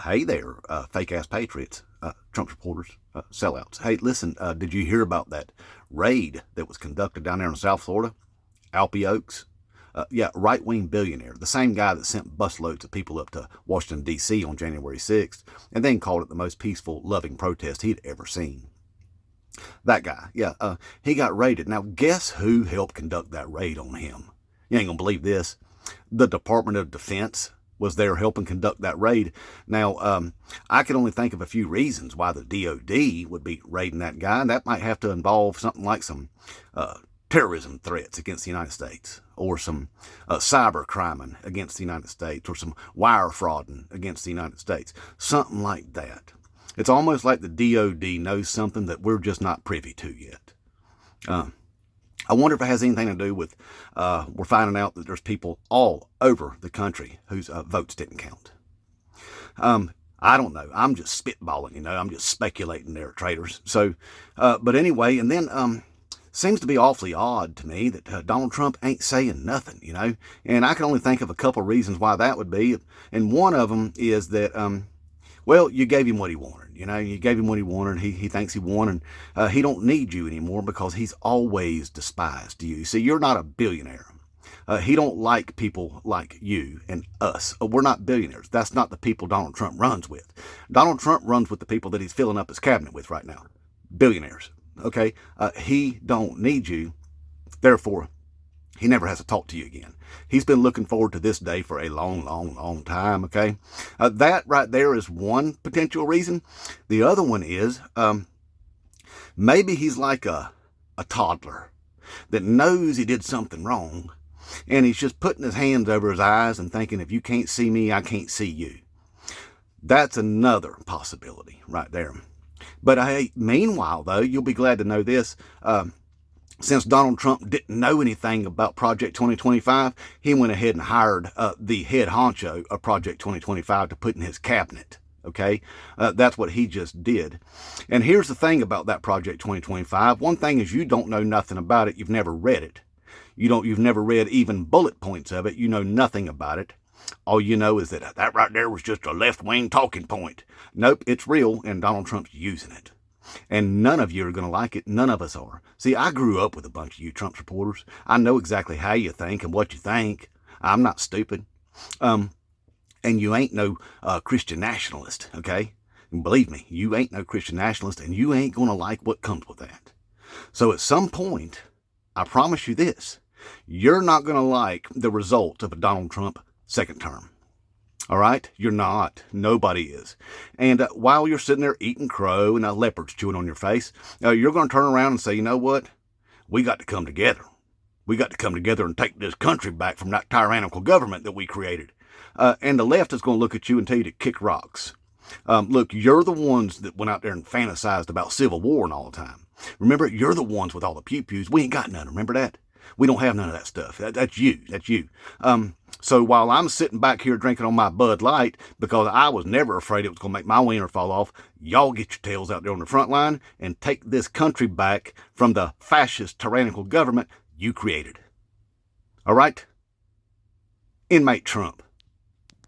Hey there, fake-ass patriots, Trump supporters, sellouts. Hey, listen, did you hear about that raid that was conducted down there in South Florida? Alpie Oaks? Yeah, right-wing billionaire, the same guy that sent busloads of people up to Washington, D.C. on January 6th, and then called it the most peaceful, loving protest he'd ever seen. That guy, yeah, he got raided. Now, guess who helped conduct that raid on him? You ain't gonna believe this. The Department of Defense was there helping conduct that raid. Now, I can only think of a few reasons why the DOD would be raiding that guy, and that might have to involve something like some terrorism threats against the United States, or some cyber crime against the United States, or some wire frauding against the United States, something like that. It's almost like the DOD knows something that we're just not privy to yet. I wonder if it has anything to do with we're finding out that there's people all over the country whose votes didn't count. I don't know. I'm just spitballing, I'm just speculating there, traders. So, but anyway, and then seems to be awfully odd to me that Donald Trump ain't saying nothing, and I can only think of a couple of reasons why that would be. And one of them is that, well, you gave him what he wanted. You gave him what he wanted. He thinks he won, and he don't need you anymore because he's always despised you. See, you're not a billionaire. He don't like people like you and us. We're not billionaires. That's not the people Donald Trump runs with. Donald Trump runs with the people that he's filling up his cabinet with right now. Billionaires. Okay? He don't need you. Therefore, he never has to talk to you again. He's been looking forward to this day for a long, long, long time, okay? That right there is one potential reason. The other one is maybe he's like a toddler that knows he did something wrong, and he's just putting his hands over his eyes and thinking, if you can't see me, I can't see you. That's another possibility right there. But hey, meanwhile, though, you'll be glad to know this. Since Donald Trump didn't know anything about Project 2025, he went ahead and hired the head honcho of Project 2025 to put in his cabinet. Okay, that's what he just did. And here's the thing about that Project 2025. One thing is, you don't know nothing about it. You've never read it. You've never read even bullet points of it. You know nothing about it. All you know is that right there was just a left-wing talking point. Nope, it's real, and Donald Trump's using it. And none of you are going to like it. None of us are. See, I grew up with a bunch of you Trump supporters. I know exactly how you think and what you think. I'm not stupid. And you ain't no Christian nationalist, okay? And believe me, you ain't no Christian nationalist, and you ain't going to like what comes with that. So at some point, I promise you this, you're not going to like the result of a Donald Trump second term. All right? You're not. Nobody is. And while you're sitting there eating crow and a leopard's chewing on your face, you're going to turn around and say, you know what? We got to come together. We got to come together and take this country back from that tyrannical government that we created. And the left is going to look at you and tell you to kick rocks. Look, you're the ones that went out there and fantasized about civil war and all the time. Remember, you're the ones with all the pew-pews. We ain't got none. Remember that? We don't have none of that stuff. That's you. That's you. So while I'm sitting back here drinking on my Bud Light because I was never afraid it was going to make my wiener fall off, y'all get your tails out there on the front line and take this country back from the fascist, tyrannical government you created. All right? Inmate Trump.